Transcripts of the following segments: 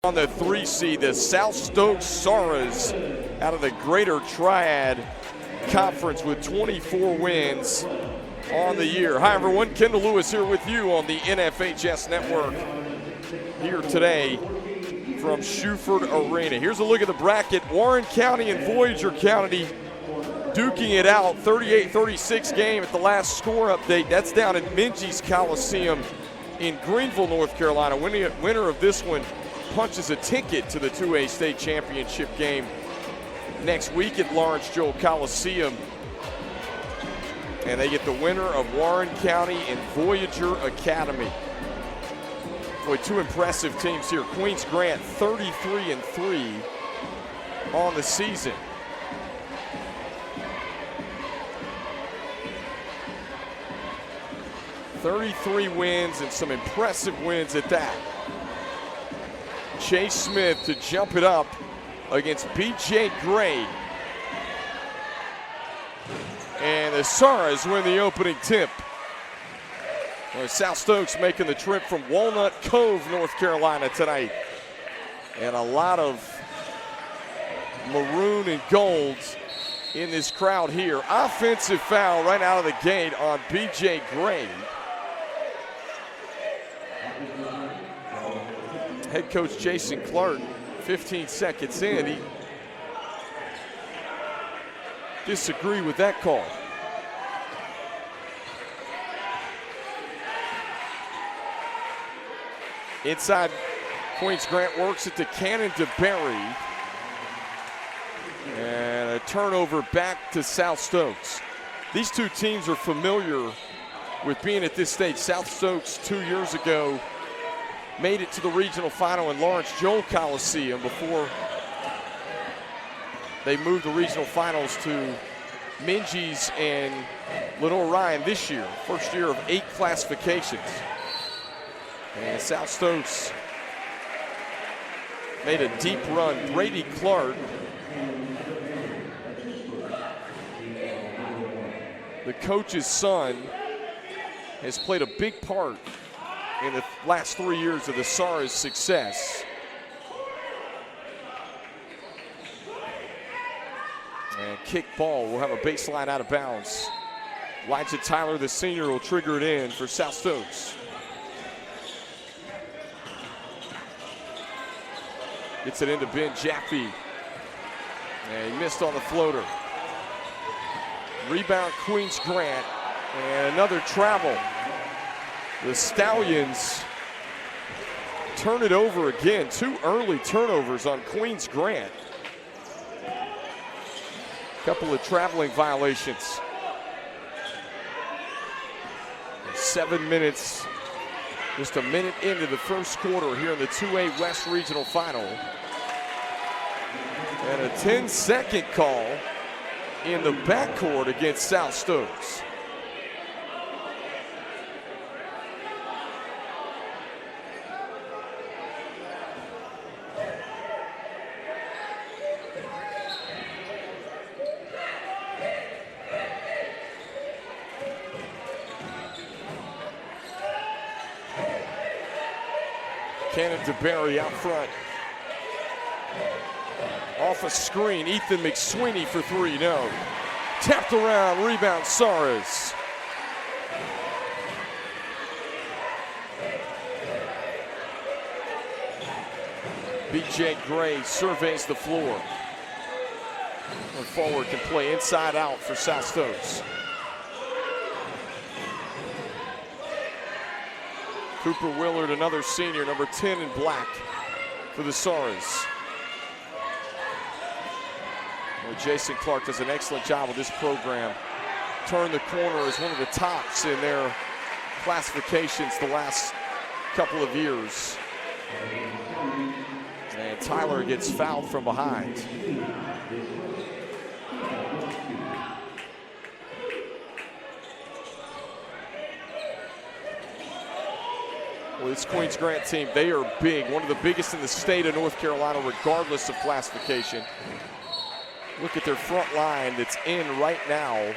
On the 3 seed, the South Stokes Saras out of the Greater Triad Conference with 24 wins on the year. Hi everyone, Kendall Lewis here with you on the NFHS Network here today from Shuford Arena. Here's a look at the bracket. Warren County and Voyager County duking it out. 38-36 game at the last score update. That's down at Minges Coliseum in Greenville, North Carolina. Winner of this one punches a ticket to the 2A state championship game next week at Lawrence Joel Coliseum. And they get the winner of Warren County and Voyager Academy. Boy, two impressive teams here. Queens Grant 33-3 on the season. .33 wins and some impressive wins at that. Chase Smith to jump it up against B.J. Gray. And the Saras win the opening tip. Well, South Stokes making the trip from Walnut, Cove, North Carolina tonight. And a lot of maroon and gold in this crowd here. Offensive foul right out of the gate on B.J. Gray. Head coach Jason Clark, 15 seconds in, he disagreed with that call. Inside, Queens Grant works it to Cannon DeBerry. And a turnover back to South Stokes. These two teams are familiar with being at this stage. South Stokes 2 years ago made it to the regional final in Lawrence Joel Coliseum before they moved the regional finals to Minges and Lenore Ryan this year. First year of 8 classifications. And South Stokes made a deep run. Brady Clark, the coach's son, has played a big part in the last 3 years of the Saras' success. And kick ball will have a baseline out of bounds. Elijah Tyler, the senior, will trigger it in for South Stokes. Gets it into Ben Jaffe. And he missed on the floater. Rebound Queens Grant. And another travel. The Stallions turn it over again. 2 early turnovers on Queens Grant. Couple of traveling violations. 7 minutes, just a minute into the first quarter here in the 2A West Regional Final. And a 10-second call in the backcourt against South Stokes. Cannon DeBerry out front. Off a screen, Ethan McSweeney for 3, no. Tapped around, rebound Saras. B.J. Gray surveys the floor. And forward can play inside out for South Stokes. Cooper Willard, another senior, number 10 in black for the Saras. Well, Jason Clark does an excellent job with this program. Turned the corner as one of the tops in their classifications the last couple of years. And Tyler gets fouled from behind. Well, this Queens Grant team, they are big, one of the biggest in the state of North Carolina, regardless of classification. Look at their front line that's in right now.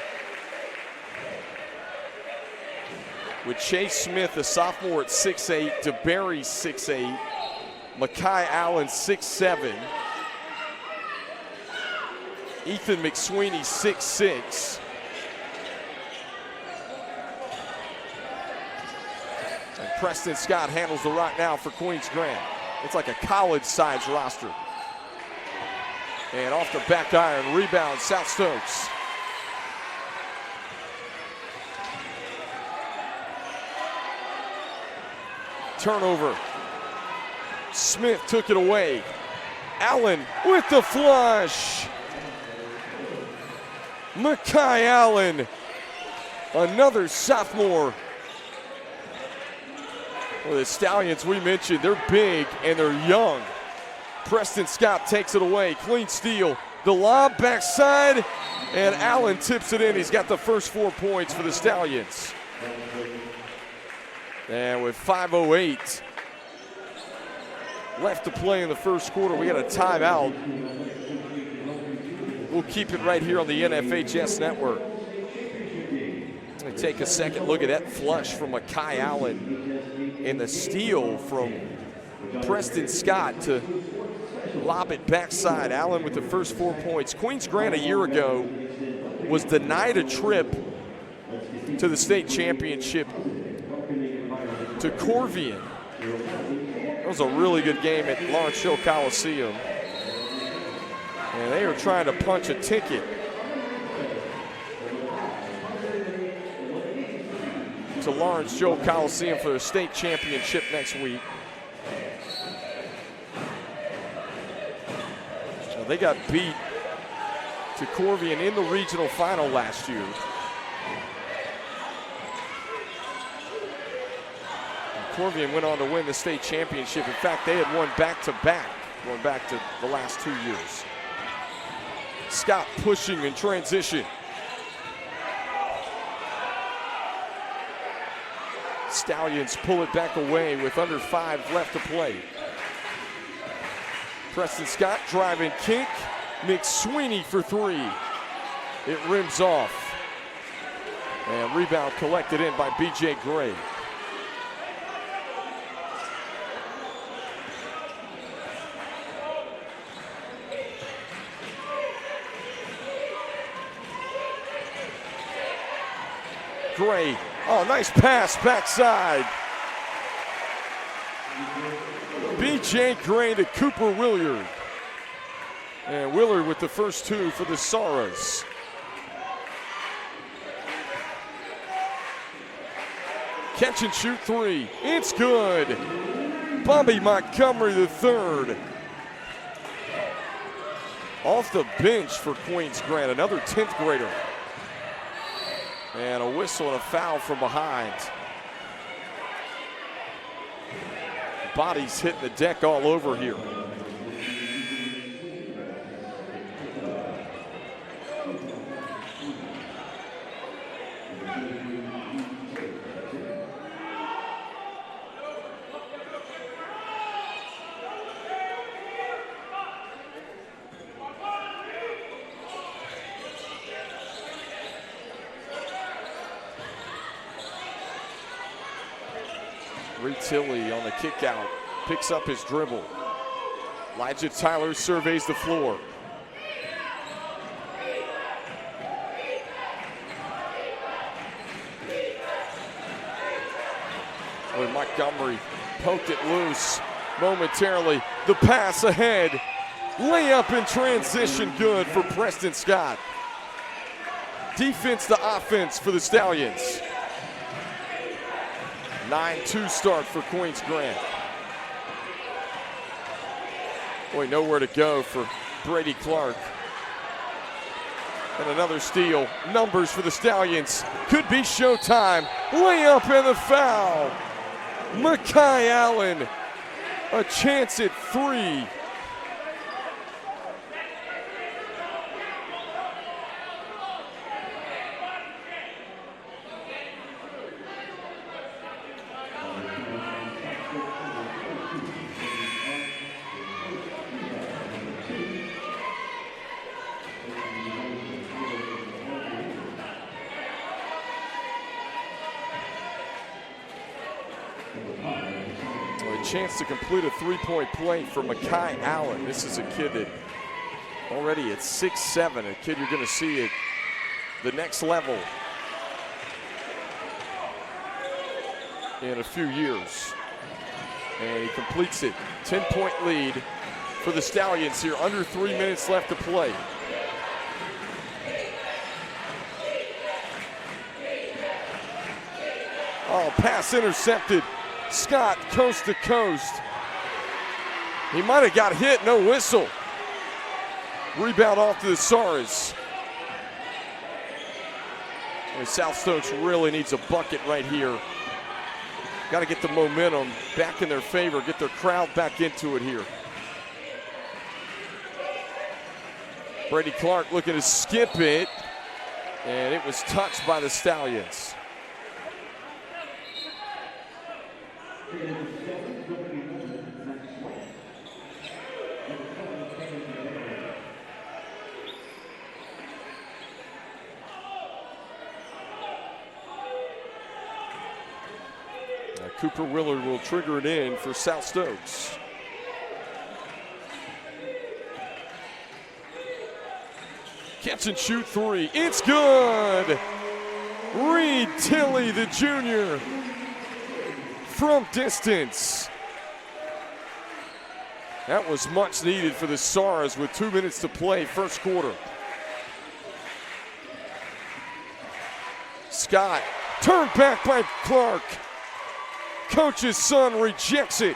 with Chase Smith, a sophomore, at 6'8", DeBerry 6'8", Makai Allen, 6'7". Ethan McSweeney, 6'6". And Preston Scott handles the rock now for Queens Grant. It's like a college-size roster. And off the back iron, rebound, South Stokes. Turnover. Smith took it away. Allen with the flush. Makai Allen, another sophomore. Well, the Stallions, we mentioned, they're big and they're young. Preston Scott takes it away. Clean steal. The lob backside, and Allen tips it in. He's got the first 4 points for the Stallions. And with 5:08 left to play in the first quarter, we got a timeout. We'll keep it right here on the NFHS network. Take a second look at that flush from Makai Allen and the steal from Preston Scott to lob it backside. Allen with the first 4 points. Queens Grant a year ago was denied a trip to the state championship to Corvian. It was a really good game at Lawrence Hill Coliseum. And they are trying to punch a ticket to Lawrence Joe Coliseum for the state championship next week. So they got beat to Corvian in the regional final last year. And Corvian went on to win the state championship. In fact, they had won back-to-back going back to the last 2 years. Scott pushing in transition. Stallions pull it back away with under 5 left to play. Preston Scott driving kink. McSweeney for 3. It rims off. And rebound collected in by B.J. Gray. Gray, oh, nice pass backside. B.J. Gray to Cooper Willard. And Willard with the first 2 for the Soras. Catch and shoot 3. It's good. Bobby Montgomery the third. Off the bench for Queens Grant, another 10th grader. And a whistle and a foul from behind. Bodies hitting the deck all over here. Tilly on the kick out, picks up his dribble. Elijah Tyler surveys the floor. When Montgomery poked it loose momentarily. The pass ahead. Layup in transition, good for Preston Scott. Defense to offense for the Stallions. 9-2 start for Queens Grant. Boy, nowhere to go for Brady Clark. And another steal. Numbers for the Stallions. Could be showtime. Layup and the foul. Makai Allen, a chance at 3. chance to complete a three-point play for Makai Allen. This is a kid that already at 6'7", a kid you're going to see at the next level in a few years. And he completes it. 10-point lead for the Stallions here. Under 3 minutes left to play. Oh, pass intercepted. Scott coast to coast. He might have got hit, no whistle. Rebound off to the Saras. And South Stokes really needs a bucket right here. Got to get the momentum back in their favor, get their crowd back into it here. Brady Clark looking to skip it, and it was touched by the Stallions. Cooper Willard will trigger it in for South Stokes. Catch and shoot three. It's good. Reed Tilley, the junior, from distance. That was much needed for the Saras with 2 minutes to play, first quarter. Scott, turned back by Clark. Coach's son rejects it.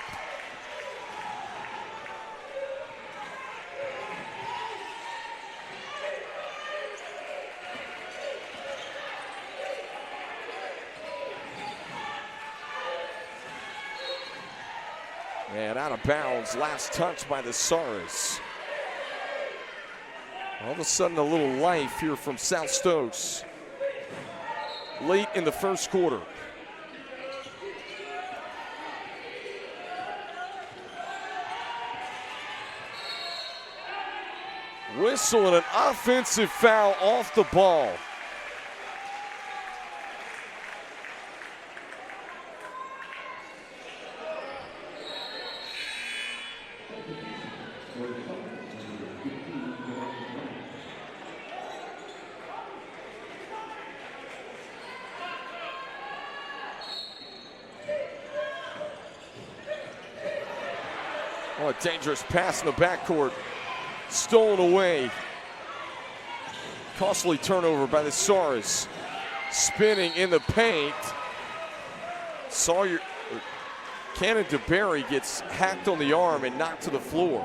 And out of bounds, last touch by the Saras. All of a sudden, a little life here from South Stokes late in the first quarter. Whistle and an offensive foul off the ball. Oh, a dangerous pass in the backcourt. Stolen away. Costly turnover by the Saras. Spinning in the paint. Cannon DeBerry gets hacked on the arm and knocked to the floor.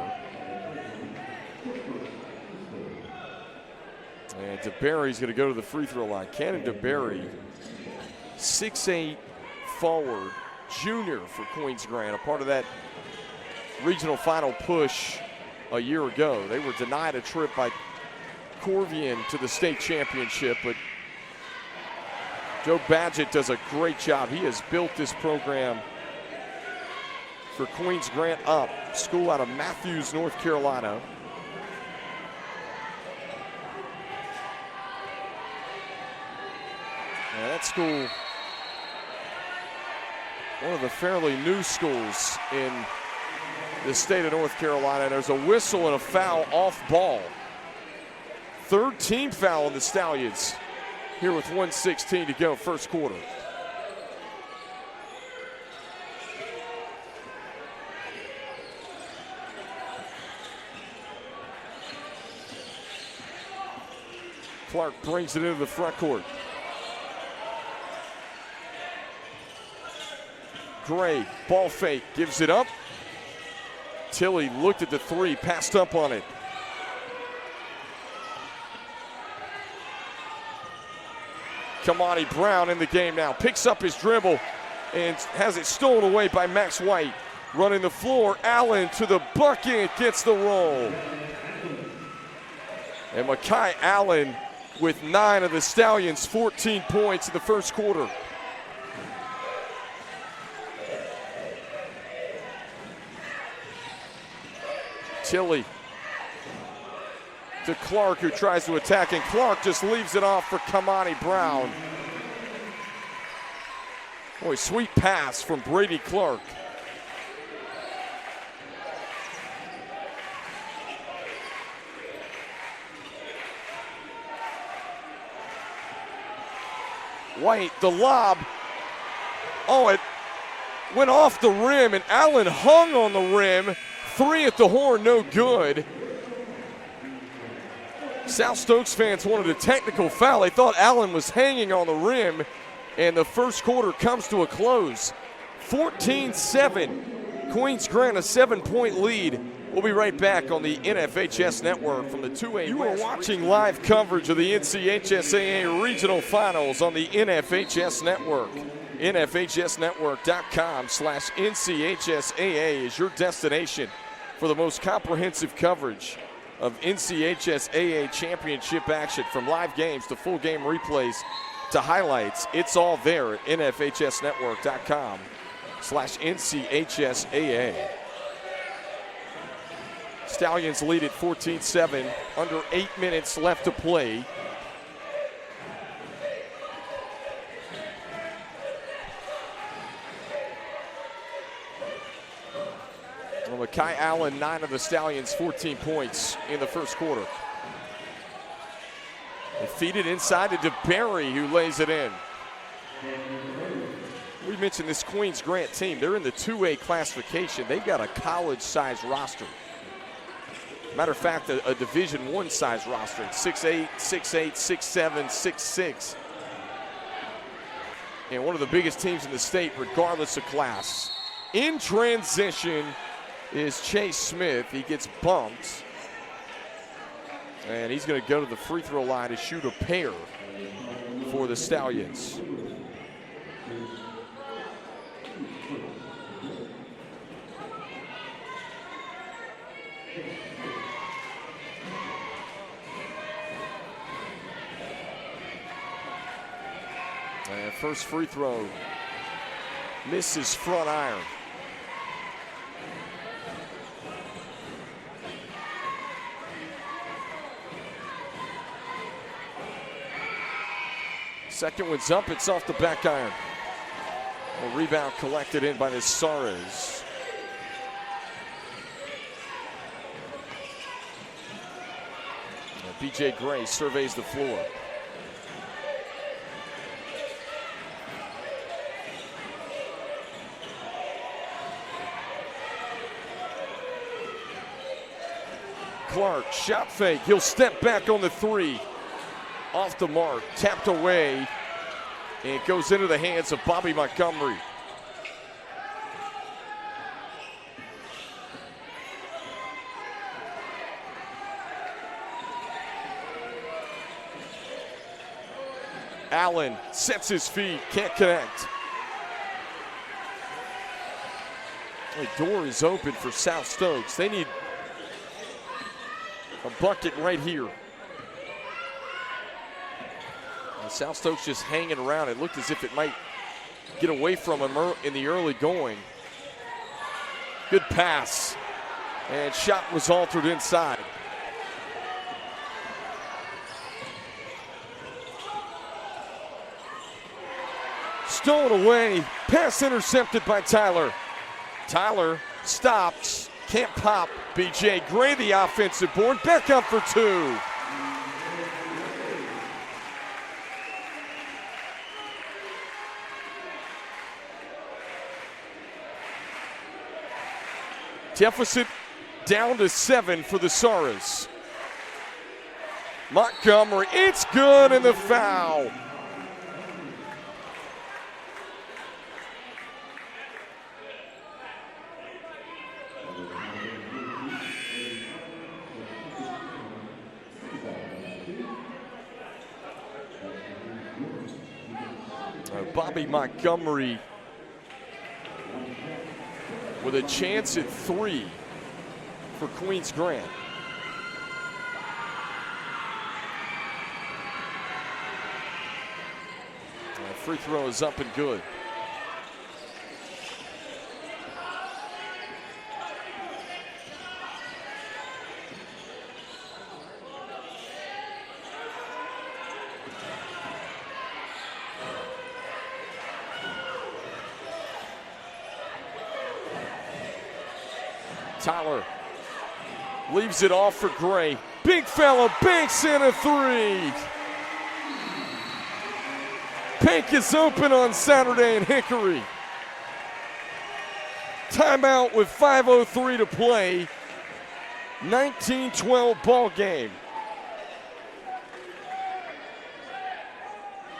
And DeBerry's going to go to the free throw line. Cannon DeBerry, 6'8" forward, junior for Queens Grant, a part of that regional final push a year ago. They were denied a trip by Corvian to the state championship, but Joe Badgett does a great job. He has built this program for Queens Grant up, school out of Matthews, North Carolina. And that school, one of the fairly new schools in the state of North Carolina. There's a whistle and a foul off ball. Third team foul on the Stallions here with 1:16 to go, first quarter. Clark brings it into the front court. Gray, ball fake, gives it up. Tilley looked at the three, passed up on it. Kamani Brown in the game now. Picks up his dribble and has it stolen away by Max White. Running the floor, Allen to the bucket, gets the roll. And Makai Allen with 9 of the Stallions' 14 points in the first quarter. Tilley to Clark, who tries to attack, and Clark just leaves it off for Kamani Brown. Boy, sweet pass from Brady Clark. White, the lob. Oh, it went off the rim, and Allen hung on the rim. 3 at the horn, no good. South Stokes fans wanted a technical foul. They thought Allen was hanging on the rim, and the first quarter comes to a close. 14-7. Queens Grant a 7-point lead. We'll be right back on the NFHS Network from the 2A. You are watching live coverage of the NCHSAA Regional Finals on the NFHS Network. NFHSnetwork.com/NCHSAA is your destination for the most comprehensive coverage of NCHSAA championship action, from live games to full game replays to highlights. It's all there at NFHSnetwork.com/NCHSAA. Stallions lead at 14-7, under 8 minutes left to play. Well, Kai Allen, 9 of the Stallions, 14 points in the first quarter. They feed it inside to DeBerry, who lays it in. We mentioned this Queens Grant team. They're in the 2A classification. They've got a college-sized roster. Matter of fact, a Division I size roster. 6'8", 6'8", 6'7", 6'6". And one of the biggest teams in the state, regardless of class. In transition is Chase Smith. He gets bumped. And he's going to go to the free throw line to shoot a pair for the Stallions. And first free throw misses front iron. Second one's up, it's off the back iron. A rebound collected in by the Saras. BJ Gray surveys the floor. Clark, shot fake, he'll step back on the 3. Off the mark, tapped away, and it goes into the hands of Bobby Montgomery. Allen sets his feet, can't connect. The door is open for South Stokes. They need a bucket right here. South Stokes just hanging around. It looked as if it might get away from him in the early going. Good pass. And shot was altered inside. Stolen away. Pass intercepted by Tyler. Tyler stops. Can't pop. BJ Gray, the offensive board. Back up for 2. Deficit down to 7 for the Saras. Montgomery, it's good, and the foul. Bobby Montgomery with a chance at 3 for Queens Grant. Free throw is up and good. Tyler leaves it off for Gray. Big fella banks in a 3. Pink is open on Saturday in Hickory. Timeout with 5:03 to play. 19-12 ball game.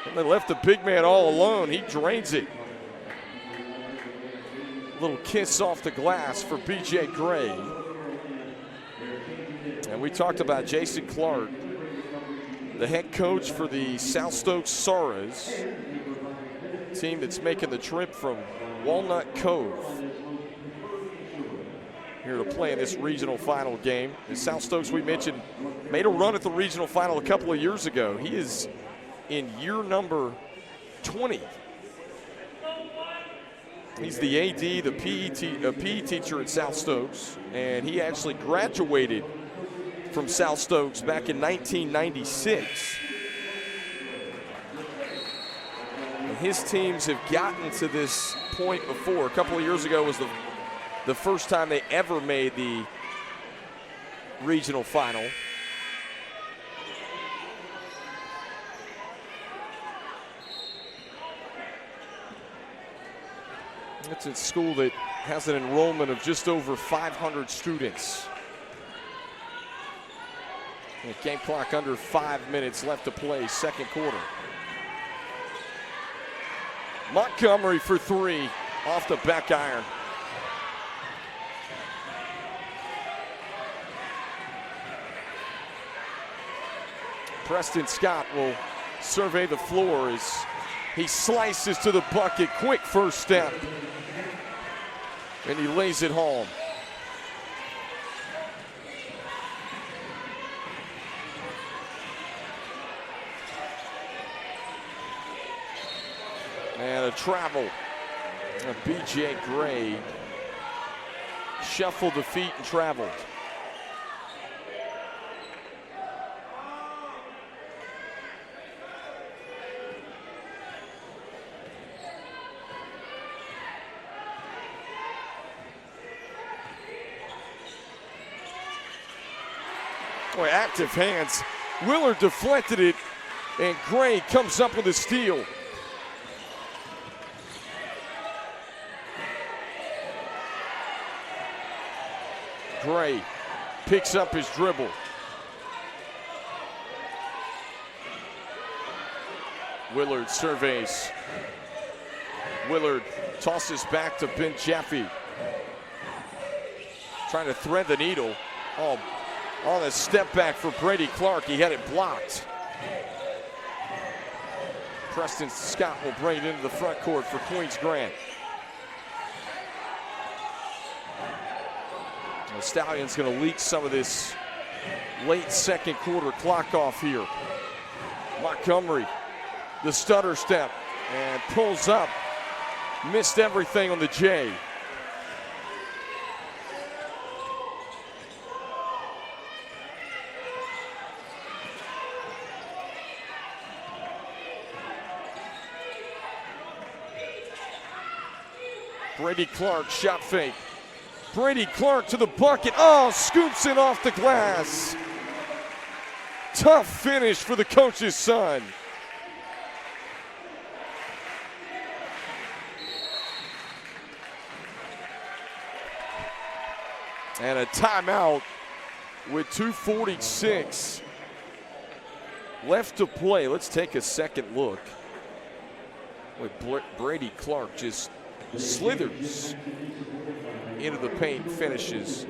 And they left the big man all alone. He drains it. Little kiss off the glass for B.J. Gray. And we talked about Jason Clark, the head coach for the South Stokes Soras, team that's making the trip from Walnut, Cove, here to play in this regional final game. The South Stokes, we mentioned, made a run at the regional final a couple of years ago. He is in year number 20. He's the AD, the PE teacher at South Stokes, and he actually graduated from South Stokes back in 1996. And his teams have gotten to this point before. A couple of years ago was the first time they ever made the regional final. It's a school that has an enrollment of just over 500 students. And game clock under 5 minutes left to play, second quarter. Montgomery for three, off the back iron. Preston Scott will survey the floor as he slices to the bucket. Quick first step. And he lays it home. And a travel. B.J. Gray shuffled the feet and traveled. Boy, active hands. Willard deflected it, and Gray comes up with a steal. Gray picks up his dribble. Willard surveys. Willard tosses back to Ben Jaffe. Trying to thread the needle. Oh, on a step back for Brady Clark. He had it blocked. Preston Scott will bring it into the front court for Queens Grant. The Stallions going to leak some of this late second quarter clock off here. Montgomery, the stutter step, and pulls up. Missed everything on the J. Brady Clark, shot fake. Brady Clark to the bucket. Oh, scoops it off the glass. Tough finish for the coach's son. And a timeout with 2:46 left to play. Let's take a second look. With Brady Clark just slithers into the paint, finishes.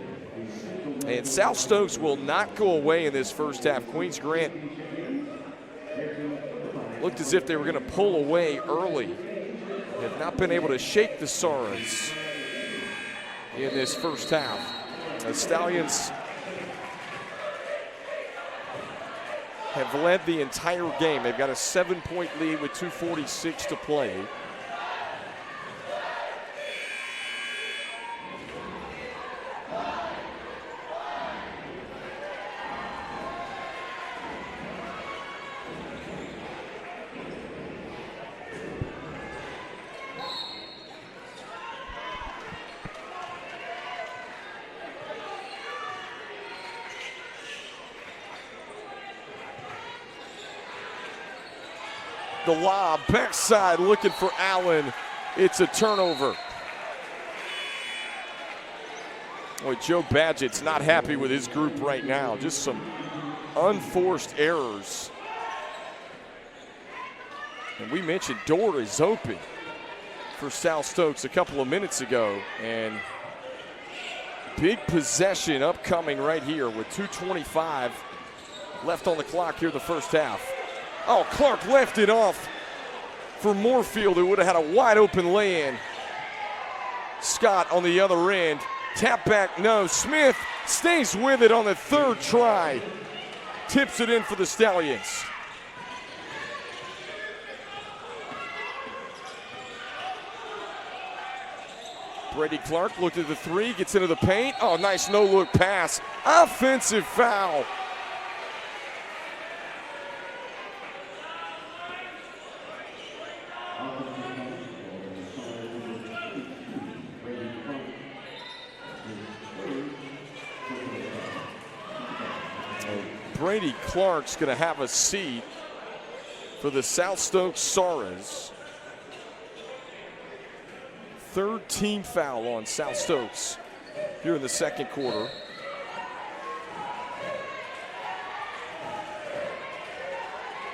And South Stokes will not go away in this first half. Queens Grant looked as if they were going to pull away early. Have not been able to shake the Soras in this first half. The Stallions have led the entire game. They've got a 7-point lead with 2:46 to play. the lob, backside looking for Allen. It's a turnover. Boy, Joe Badgett's not happy with his group right now. Just some unforced errors. And we mentioned door is open for South Stokes a couple of minutes ago. And big possession upcoming right here with 2:25 left on the clock here the first half. Oh, Clark left it off for Moorfield, who would have had a wide open lay-in. Scott on the other end. Tap back, no. Smith stays with it on the third try. Tips it in for the Stallions. Brady Clark looked at the three, gets into the paint. Oh, nice no-look pass. Offensive foul. Brady Clark's going to have a seat for the South Stokes Soras. Third team foul on South Stokes here in the second quarter.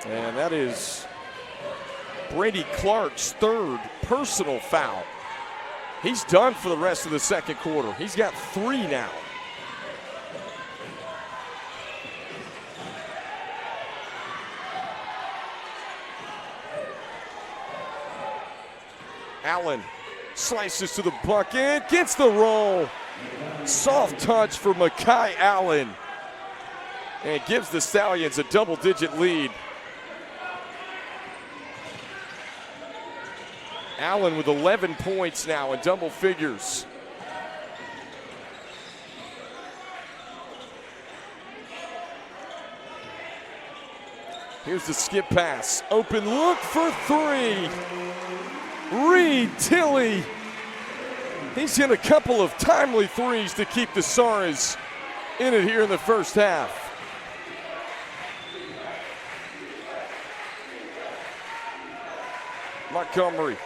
And that is Brady Clark's third personal foul. He's done for the rest of the second quarter. He's got 3 now. Allen slices to the bucket, gets the roll. Soft touch for Makai Allen. And gives the Stallions a double-digit lead. Allen with 11 points now in double figures. Here's the skip pass. Open look for 3. Reed Tilley. He's hit a couple of timely threes to keep the Soras in it here in the first half. Montgomery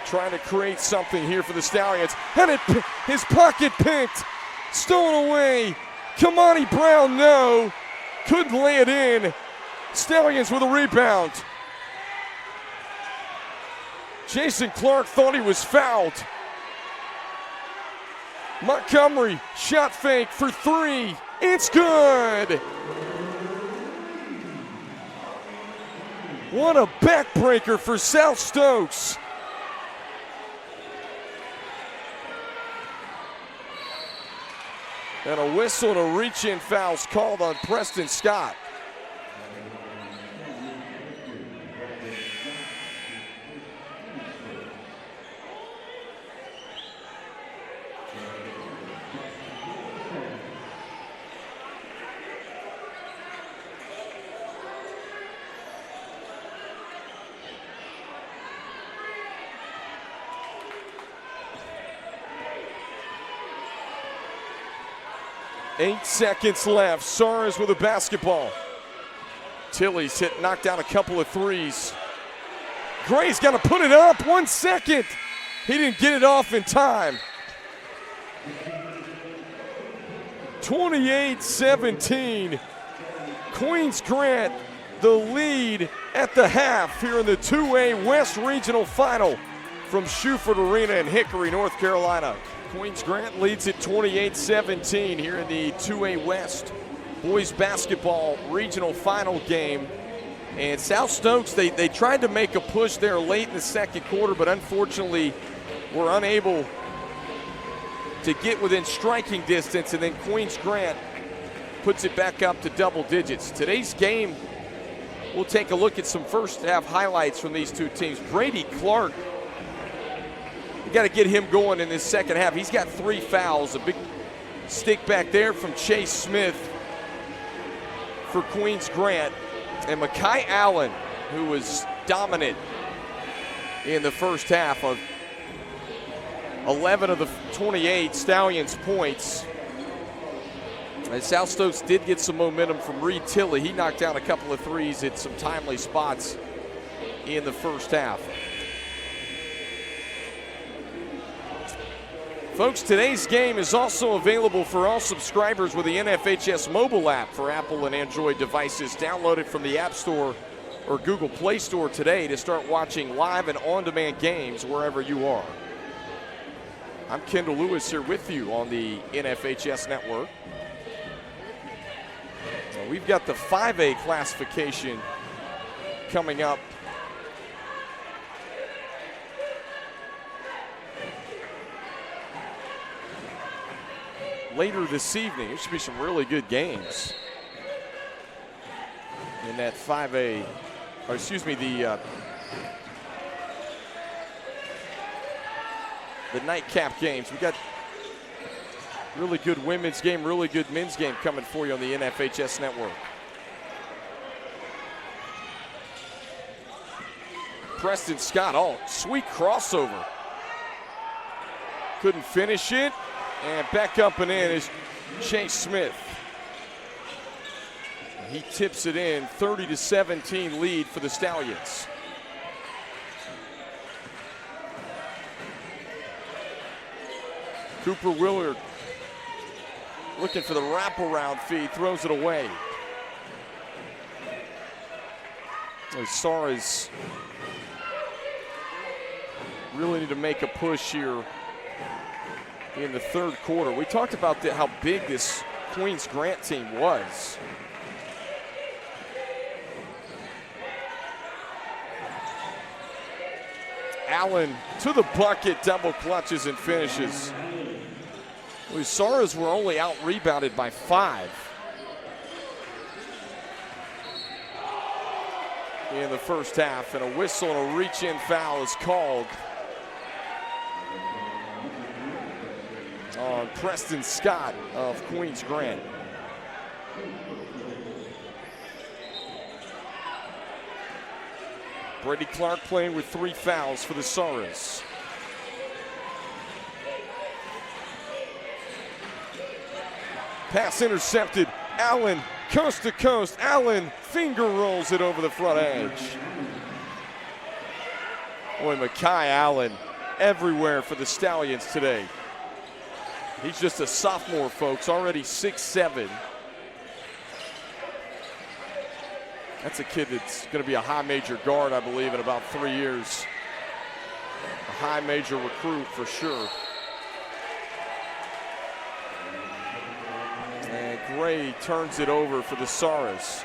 trying to create something here for the Stallions. And his pocket picked. Stolen away. Kamani Brown, no. Couldn't lay it in. Stallions with a rebound. Jason Clark thought he was fouled. Montgomery, shot fake for 3. It's good. What a backbreaker for South Stokes. And a whistle and a reach-in foul's called on Preston Scott. Eight seconds left. Soras with a basketball. Tilley's knocked down a couple of threes. Gray's got to put it up. 1 second. He didn't get it off in time. 28-17. Queens Grant the lead at the half here in the 2A West Regional Final from Shuford Arena in Hickory, North Carolina. Queens Grant leads at 28-17 here in the 2A West boys basketball regional final game. And South Stokes, they tried to make a push there late in the second quarter, but unfortunately were unable to get within striking distance, and then Queens Grant puts it back up to double digits. Today's game, we'll take a look at some first half highlights from these two teams. Brady Clark, you got to get him going in this second half. He's got 3 fouls. A big stick back there from Chase Smith for Queens Grant. And Makai Allen, who was dominant in the first half of 11 of the 28 Stallions points. And South Stokes did get some momentum from Reed Tilley. He knocked down a couple of threes at some timely spots in the first half. Folks, today's game is also available for all subscribers with the NFHS mobile app for Apple and Android devices. Download it from the App Store or Google Play Store today to start watching live and on-demand games wherever you are. I'm Kendall Lewis here with you on the NFHS network. Now we've got the 5A classification coming up later this evening. There should be some really good games in that 5A, or excuse me, the nightcap games. We got really good women's game, really good men's game coming for you on the NFHS network. Preston Scott, oh, sweet crossover. Couldn't finish it. And back up and in is Chase Smith. He tips it in, 30-17 lead for the Stallions. Cooper Willard looking for the wraparound feed, throws it away. Saras really need to make a push here in the third quarter. We talked about how big this Queens Grant team was. Allen to the bucket, double clutches and finishes. The Saras were only out rebounded by 5 in the first half, and a whistle and a reach-in foul is called on Preston Scott of Queens Grant. Brady Clark playing with 3 fouls for the Saras. Pass intercepted. Allen, coast to coast. Allen finger rolls it over the front edge. Boy, Makai Allen everywhere for the Stallions today. He's just a sophomore, folks, already 6'7". That's a kid that's going to be a high major guard, I believe, in about 3 years. A high major recruit for sure. And Gray turns it over for the Saras.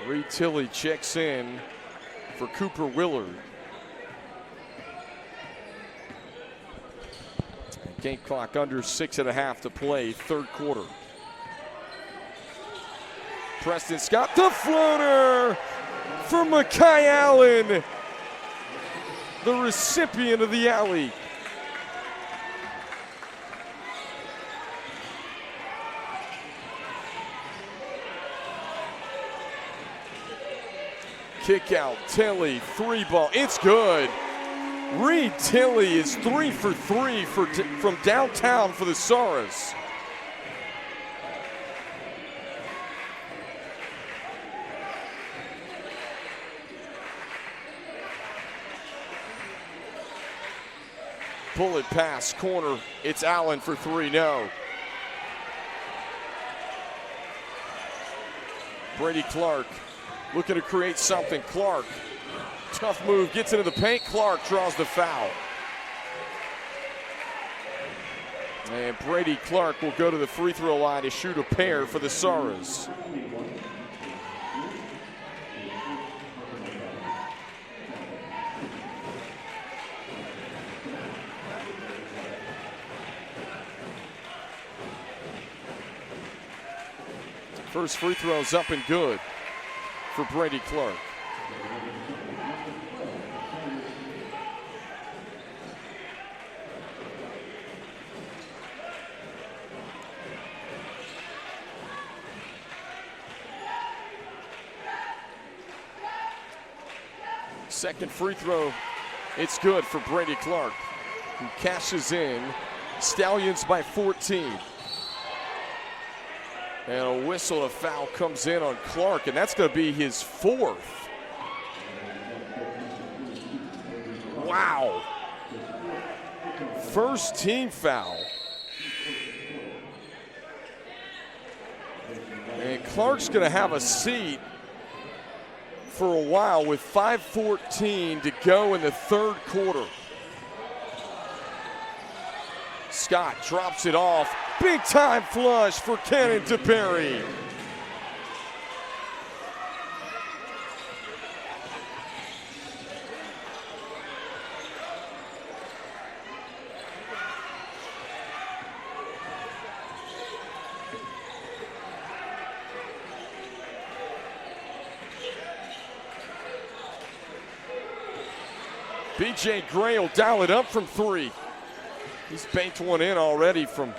Reed Tilley checks in for Cooper Willard. Game clock under 6.5 to play, third quarter. Preston Scott, the floater for Makai Allen, the recipient of the alley. Kick out, Tilley, 3 ball, it's good. Reed Tilley is 3 for 3 from downtown for the Saras. Pull it pass, corner, it's Allen for 3, no. Brady Clark looking to create something. Clark, tough move, gets into the paint. Clark draws the foul. And Brady Clark will go to the free throw line to shoot a pair for the Saras. First free throw's up and good for Brady Clark. Second free throw, it's good for Brady Clark, who cashes in. Stallions by 14. And a whistle, a foul comes in on Clark, and that's going to be his 4th. Wow. First team foul. And Clark's going to have a seat for a while with 5:14 to go in the 3rd quarter. Scott drops it off. Big time flush for Cannon DePerry. BJ Gray will dial it up from 3. He's banked one in already from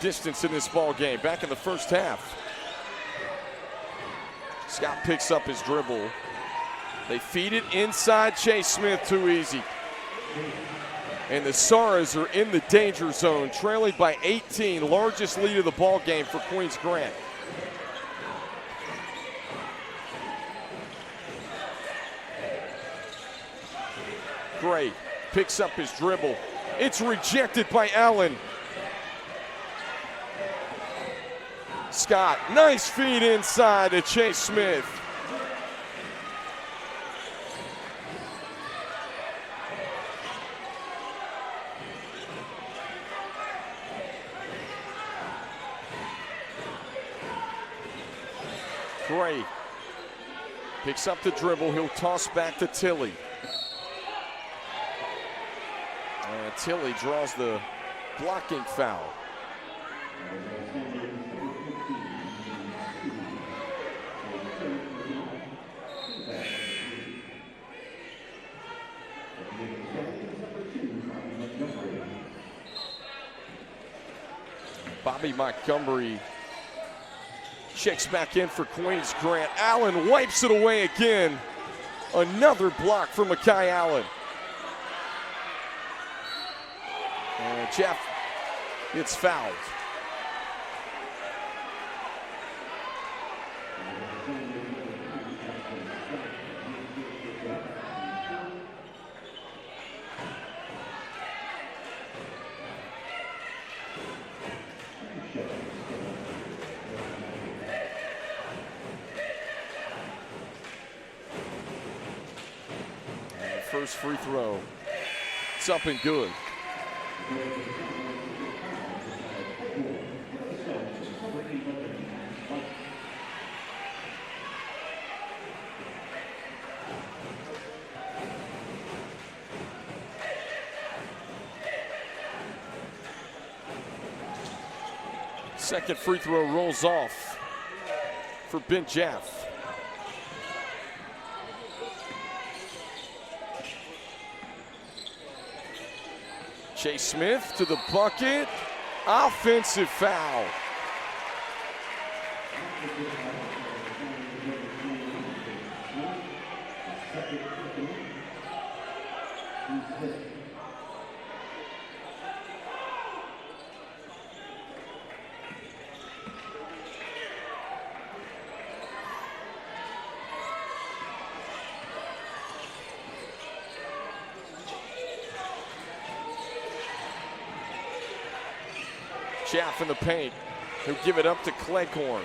distance in this ball game, back in the first half. Scott picks up his dribble. They feed it inside Chase Smith, too easy. And the Saras are in the danger zone, trailing by 18, largest lead of the ball game for Queens Grant. Gray picks up his dribble. It's rejected by Allen. Scott, nice feed inside to Chase Smith. Gray picks up the dribble. He'll toss back to Tilley. And Tilley draws the blocking foul. Bobby Montgomery checks back in for Queens Grant. Allen wipes it away again. Another block for Makai Allen. And Jeff gets fouled. First free throw. It's up and good. Second free throw rolls off for Ben Jaff. Chase Smith to the bucket. Offensive foul. Jaff in the paint. He'll give it up to Cleghorn.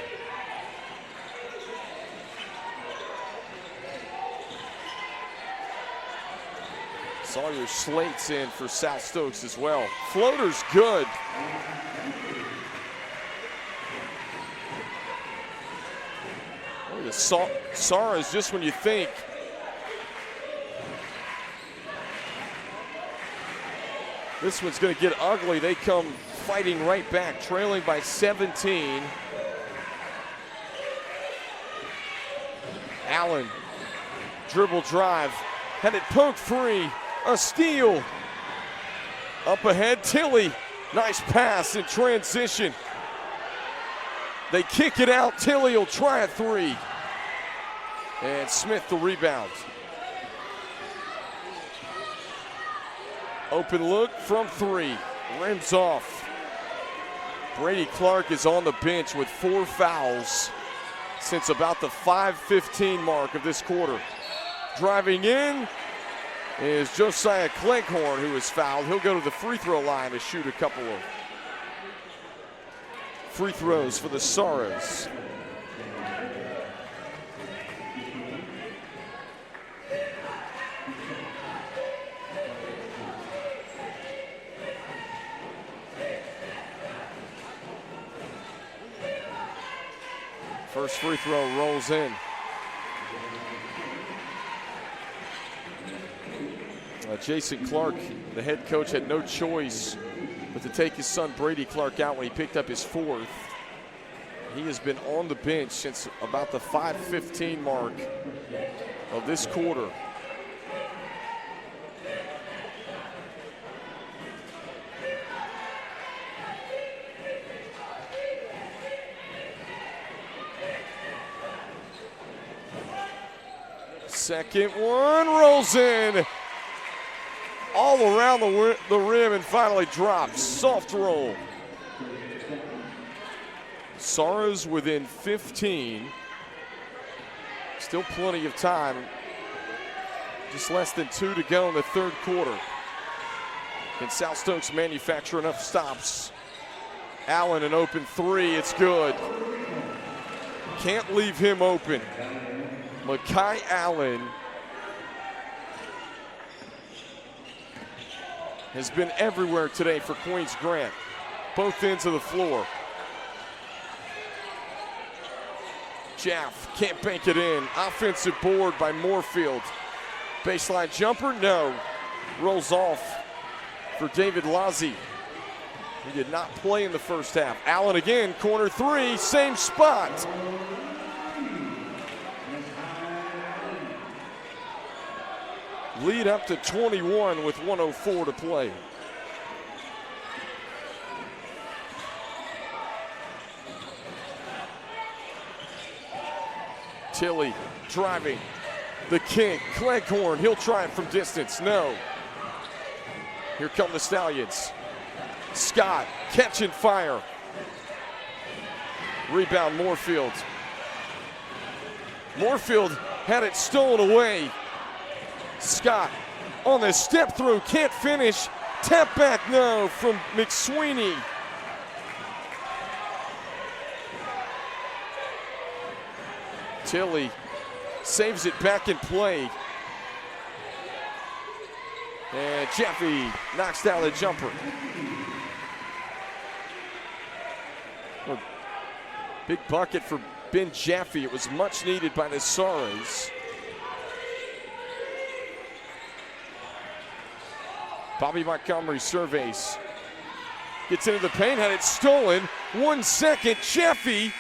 Sawyer slates in for South Stokes as well. Floater's good. Oh, the Saras, just when you think this one's going to get ugly, they come fighting right back, trailing by 17. Allen, dribble drive, had it poked free, a steal. Up ahead, Tilley, nice pass in transition. They kick it out, Tilley will try a three. And Smith the rebound. Open look from 3, rims off. Brady Clark is on the bench with 4 fouls since about the 5:15 mark of this quarter. Driving in is Josiah Cleghorn, who is fouled. He'll go to the free throw line to shoot a couple of free throws for the Soras. First free throw rolls in. Jason Clark, the head coach, had no choice but to take his son Brady Clark out when he picked up his 4th. He has been on the bench since about the 5:15 mark of this quarter. Second one rolls in. All around the rim and finally drops. Soft roll. Soras within 15. Still plenty of time. Just less than 2 to go in the third quarter. Can South Stokes manufacture enough stops? Allen an open 3. It's good. Can't leave him open. Makai Allen has been everywhere today for Queens Grant. Both ends of the floor. Jaff can't bank it in. Offensive board by Moorfield. Baseline jumper, no. Rolls off for David Lazzi. He did not play in the first half. Allen again, corner 3, same spot. Lead up to 21 with 1:04 to play. Tilly driving. The king, Cleghorn, he'll try it from distance, no. Here come the Stallions. Scott, catch and fire. Rebound, Moorfield. Moorfield had it stolen away. Scott on the step through, can't finish. Tap back, no, from McSweeney. Tilly saves it back in play. And Jeffy knocks down the jumper. Big bucket for Ben Jaffe. It was much needed by the Soras. Bobby Montgomery surveys. Gets into the paint, had it stolen. 1 second, Jaffe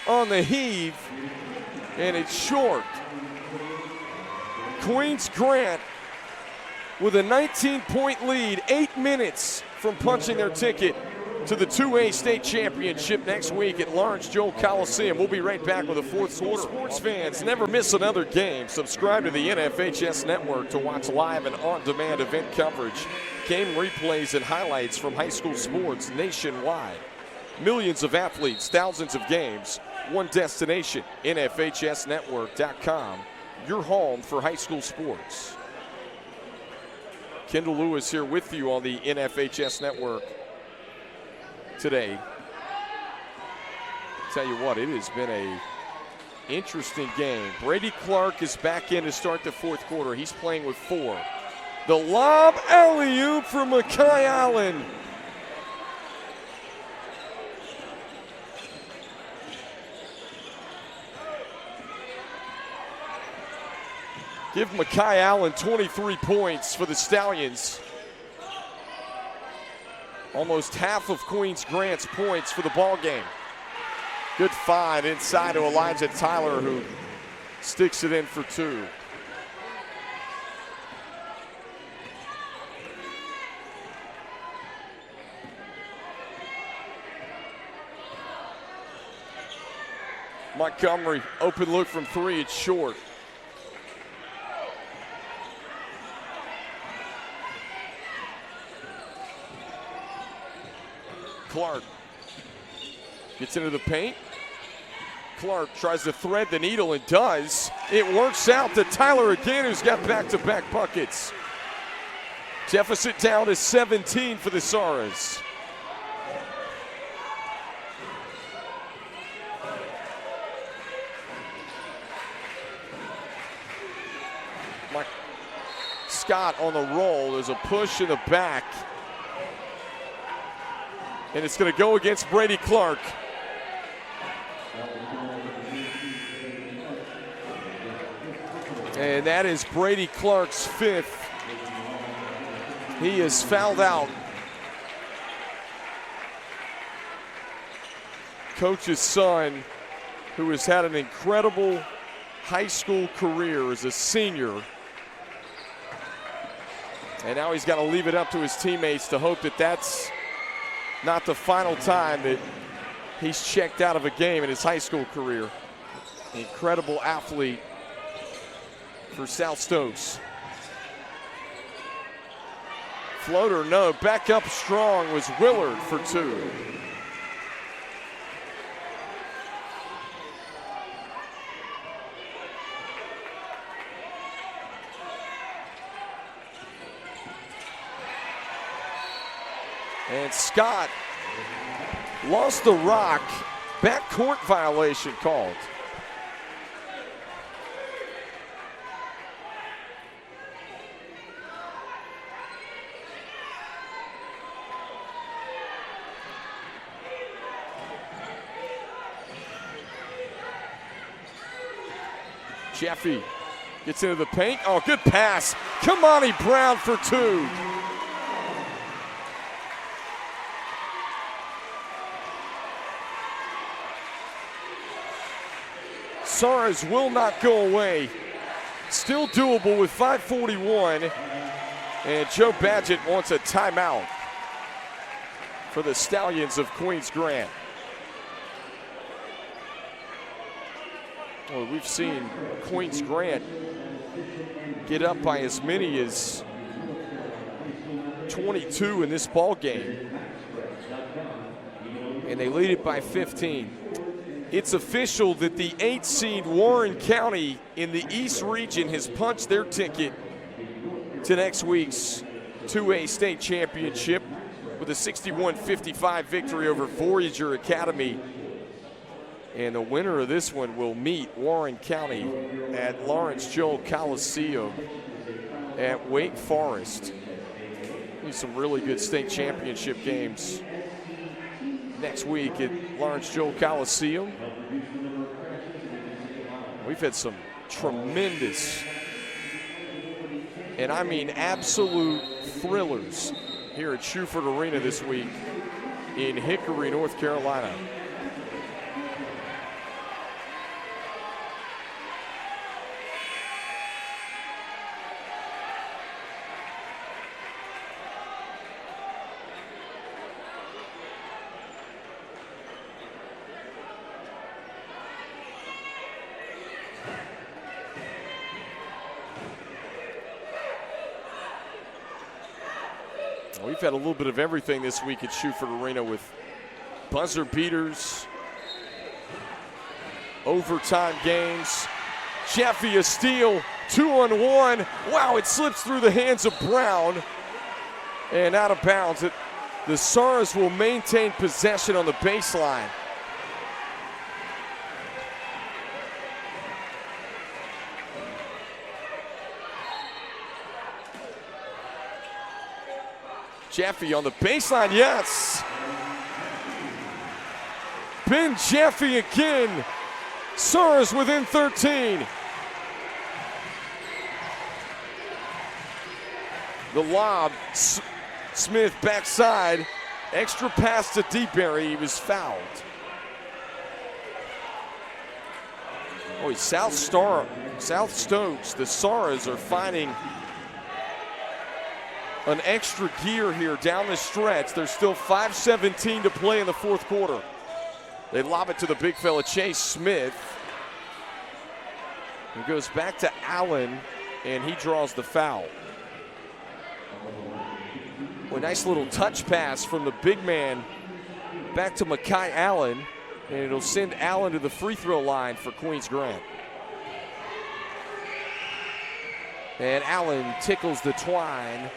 on the heave. And it's short. Queens Grant with a 19-point lead, 8 minutes from punching their ticket to the 2A state championship next week at Lawrence Joel Coliseum. We'll be right back with a fourth quarter. Sports fans, never miss another game. Subscribe to the NFHS Network to watch live and on-demand event coverage, game replays, and highlights from high school sports nationwide. Millions of athletes, thousands of games, one destination, NFHSnetwork.com, your home for high school sports. Kendall Lewis here with you on the NFHS Network today. Tell you what, it has been a interesting game. Brady Clark is back in to start the fourth quarter. He's playing with 4. The lob alley-oop from Makai Allen. Give Makai Allen 23 points for the Stallions. Almost half of Queens Grant's points for the ball game. Good find inside to Elijah Tyler, who sticks it in for 2. Montgomery, open look from 3, it's short. Clark Gets into the paint. Clark tries to thread the needle and does. It works out to Tyler again, who's got back-to-back buckets. Deficit down to 17 for the Soras. Scott on the roll. There's a push in the back. And it's going to go against Brady Clark. And that is Brady Clark's 5th. He is fouled out. Coach's son, who has had an incredible high school career as a senior. And now he's got to leave it up to his teammates to hope that that's not the final time that he's checked out of a game in his high school career. Incredible athlete for South Stokes. Floater, no. Back up strong was Willard for 2. And Scott lost the rock. Backcourt violation called. Jeffy gets into the paint. Oh, good pass. Kamani Brown for 2. Soras will not go away. Still doable with 5:41. And Joe Badgett wants a timeout for the Stallions of Queens Grant. Well, we've seen Queens Grant get up by as many as 22 in this ball game. And they lead it by 15. It's official that the 8th seed Warren County in the East region has punched their ticket to next week's 2A state championship with a 61-55 victory over Voyager Academy. And the winner of this one will meet Warren County at Lawrence Joel Coliseum at Wake Forest. Need some really good state championship games next week at Lawrence Joel Coliseum. We've had some tremendous, and I mean absolute thrillers here at Schuford Arena this week in Hickory, North Carolina. We've had a little bit of everything this week at Schuford Arena with buzzer beaters, overtime games. Jeffy a steal, 2-on-1. Wow, it slips through the hands of Brown and out of bounds. The Soras will maintain possession on the baseline. Jeffy on the baseline, yes. Ben Jeffy again. Soras within 13. The lob, Smith backside. Extra pass to DeBerry, he was fouled. Oh, South Stokes, the Soras are finding an extra gear here down the stretch. There's still 5:17 to play in the fourth quarter. They lob it to the big fella, Chase Smith. It goes back to Allen, and he draws the foul. Well, nice little touch pass from the big man back to Makai Allen. And it'll send Allen to the free throw line for Queens Grant. And Allen tickles the twine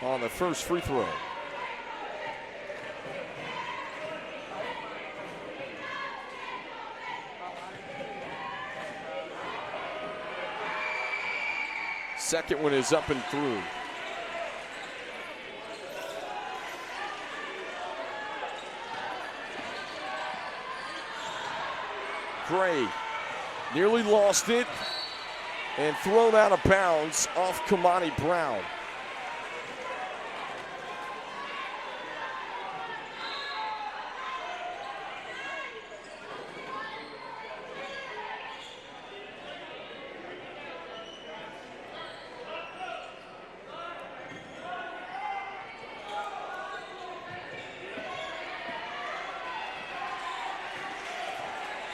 on the first free throw. Second one is up and through. Gray nearly lost it and thrown out of bounds off Kamani Brown.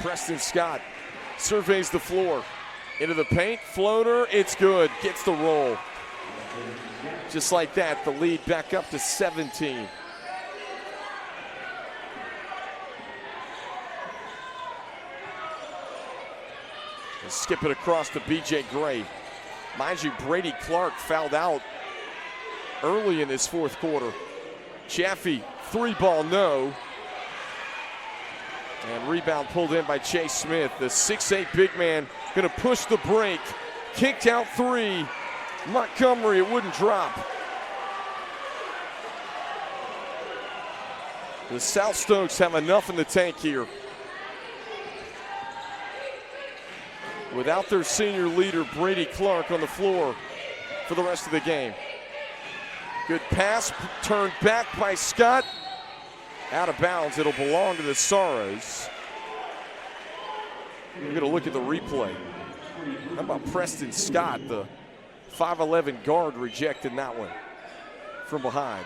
Preston Scott surveys the floor. Into the paint, floater, it's good. Gets the roll. Just like that, the lead back up to 17. We'll skip it across to B.J. Gray. Mind you, Brady Clark fouled out early in this fourth quarter. Chaffee, three ball, no. And rebound pulled in by Chase Smith. The 6'8" big man gonna push the break. Kicked out three. Montgomery, it wouldn't drop. The South Stokes have enough in the tank here. Without their senior leader, Brady Clark, on the floor for the rest of the game. Good pass, turned back by Scott. Out of bounds, it'll belong to the Soros. We're gonna look at the replay. How about Preston Scott, the 5'11" guard, rejecting that one from behind.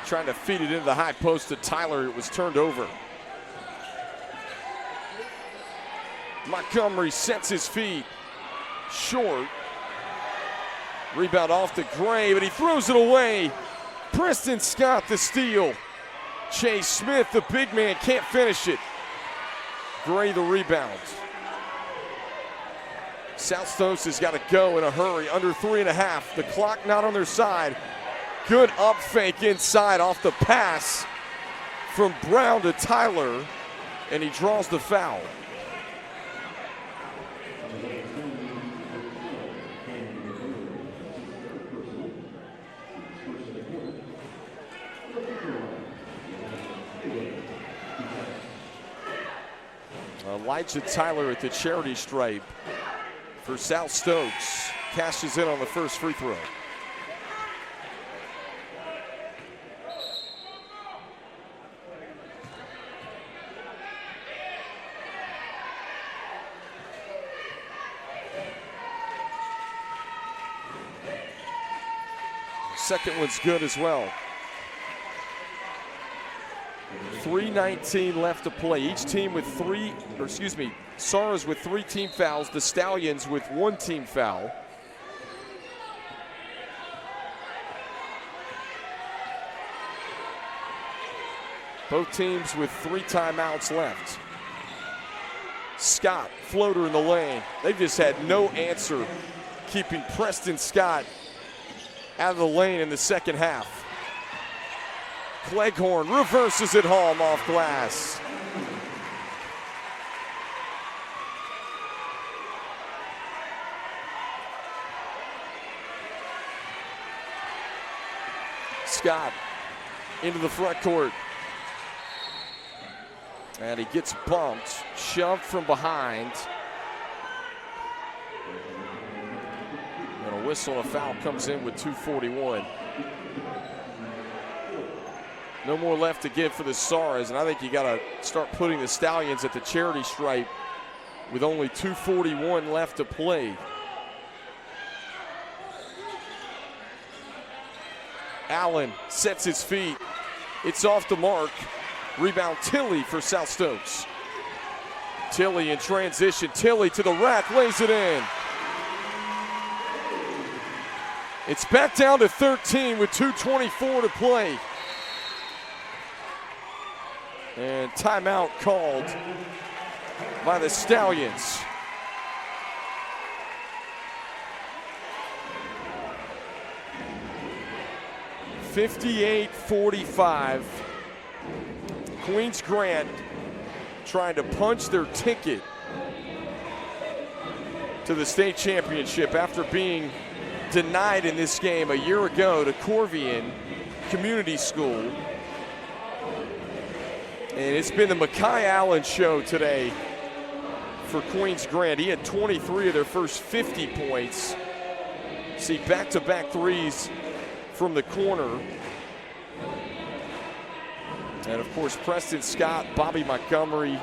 Trying to feed it into the high post to Tyler. It was turned over. Montgomery sets his feet. Short. Rebound off to Gray, but he throws it away. Preston Scott the steal. Chase Smith, the big man, can't finish it. Gray the rebound. South Stokes has got to go in a hurry. Under 3.5. The clock not on their side. Good up fake inside off the pass from Brown to Tyler, and he draws the foul. Elijah Tyler at the charity stripe for South Stokes. Cashes in on the first free throw. Second one's good as well. 3:19 left to play. Each team with Soros with 3 team fouls. The Stallions with 1 team foul. Both teams with 3 timeouts left. Scott, floater in the lane. They've just had no answer keeping Preston Scott out of the lane in the second half. Cleghorn reverses it home off glass. Scott into the front court. And he gets bumped, shoved from behind. And a whistle, a foul comes in with 2:41. No more left to give for the Soros, and I think you got to start putting the Stallions at the charity stripe with only 2:41 left to play. Allen sets his feet. It's off the mark. Rebound Tilley for South Stokes. Tilley in transition. Tilley to the rack, lays it in. It's back down to 13 with 2:24 to play. And timeout called by the Stallions. (58-45). Queens Grant trying to punch their ticket to the state championship after being denied in this game a year ago to Corvian Community School. And it's been the Mekhi Allen show today for Queens Grant. He had 23 of their first 50 points. See back-to-back threes from the corner. And of course, Preston Scott, Bobby Montgomery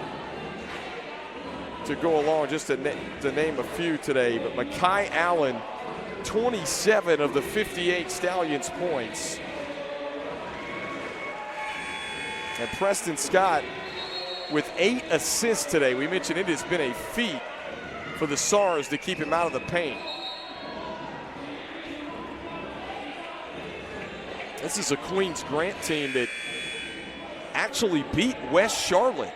to go along, just to name a few today. But Mekhi Allen, 27 of the 58 Stallions points. And Preston Scott with 8 assists today. We mentioned it has been a feat for the SARS to keep him out of the paint. This is a Queens Grant team that actually beat West Charlotte,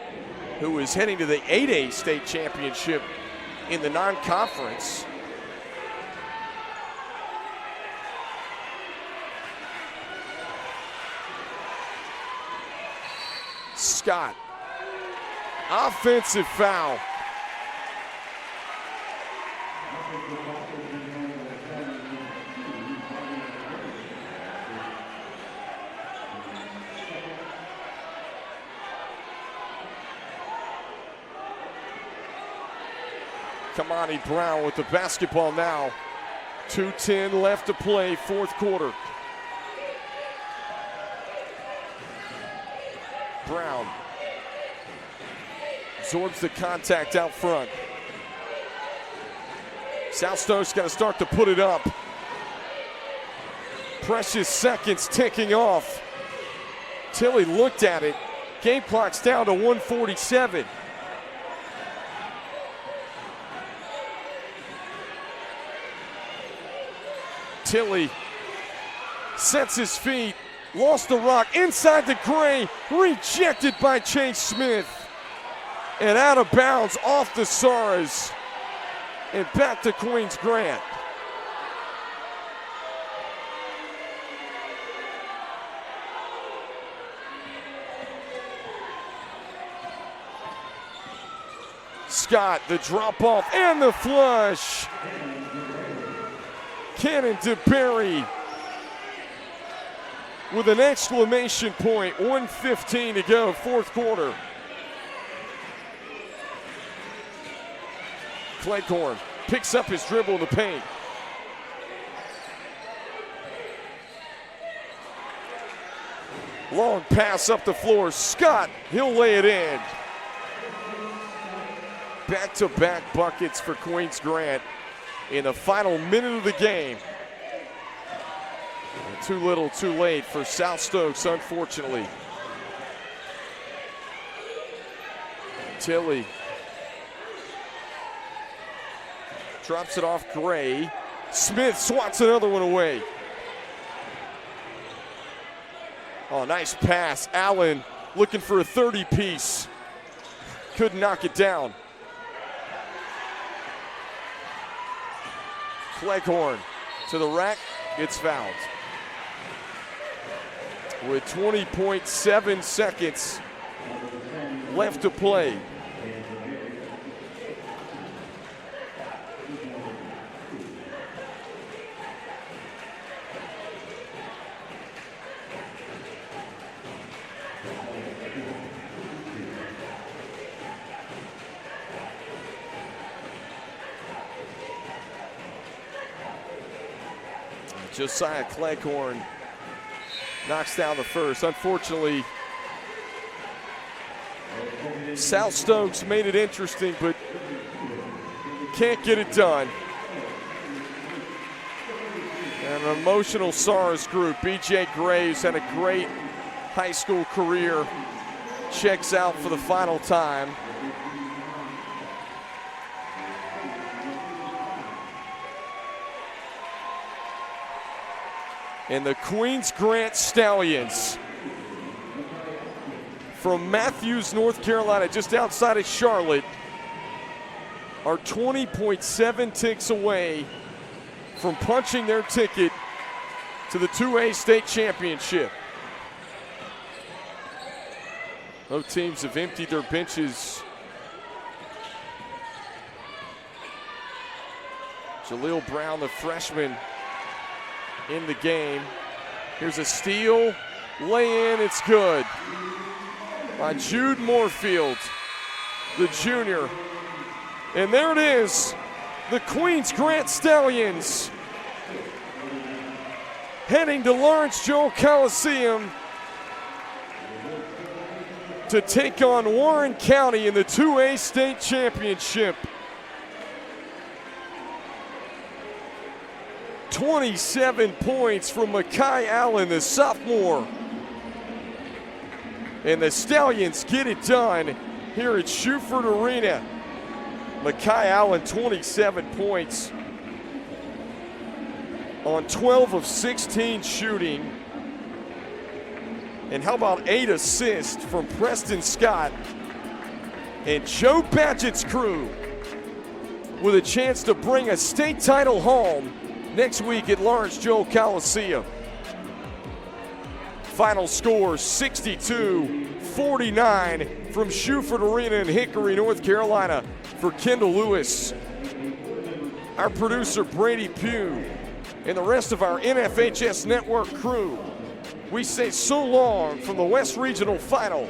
who is heading to the 8A state championship in the non-conference. Scott, offensive foul. Kamani Brown with the basketball now. 2:10 left to play, fourth quarter. Brown absorbs the contact out front. South Stokes got to start to put it up. Precious seconds ticking off. Tilley looked at it. Game clock's down to 1:47. Tilley sets his feet, lost the rock, inside the gray, rejected by Chase Smith. And out of bounds off the SARS. And back to Queens Grant. Scott, the drop off and the flush. Cannon DeBerry with an exclamation point. 1:15 to go, fourth quarter. Cleghorn picks up his dribble in the paint. Long pass up the floor. Scott, he'll lay it in. Back-to-back buckets for Queens Grant in the final minute of the game. Too little, too late for South Stokes, unfortunately. Tilley drops it off Gray. Smith swats another one away. Oh, nice pass. Allen looking for a 30-piece. Couldn't knock it down. Cleghorn to the rack, gets fouled. With 20.7 seconds left to play. Josiah Cleghorn knocks down the first. Unfortunately, South Stokes made it interesting, but can't get it done. An emotional Soros group. B.J. Graves had a great high school career. Checks out for the final time. And the Queens Grant Stallions from Matthews, North Carolina, just outside of Charlotte, are 20.7 ticks away from punching their ticket to the 2A state championship. Both teams have emptied their benches. Jaleel Brown, the freshman, in the game. Here's a steal, lay in, it's good. By Jude Moorfield, the junior. And there it is, the Queens Grant Stallions heading to Lawrence Joel Coliseum to take on Warren County in the 2A state championship. 27 points from Makai Allen, the sophomore. And the Stallions get it done here at Schuford Arena. Makai Allen, 27 points on 12 of 16 shooting. And how about 8 assists from Preston Scott and Joe Patchett's crew with a chance to bring a state title home next week at Lawrence Joel Coliseum. Final score 62-49 from Schuford Arena in Hickory, North Carolina for Kendall Lewis. Our producer Brady Pugh and the rest of our NFHS Network crew, we say so long from the West Regional Final.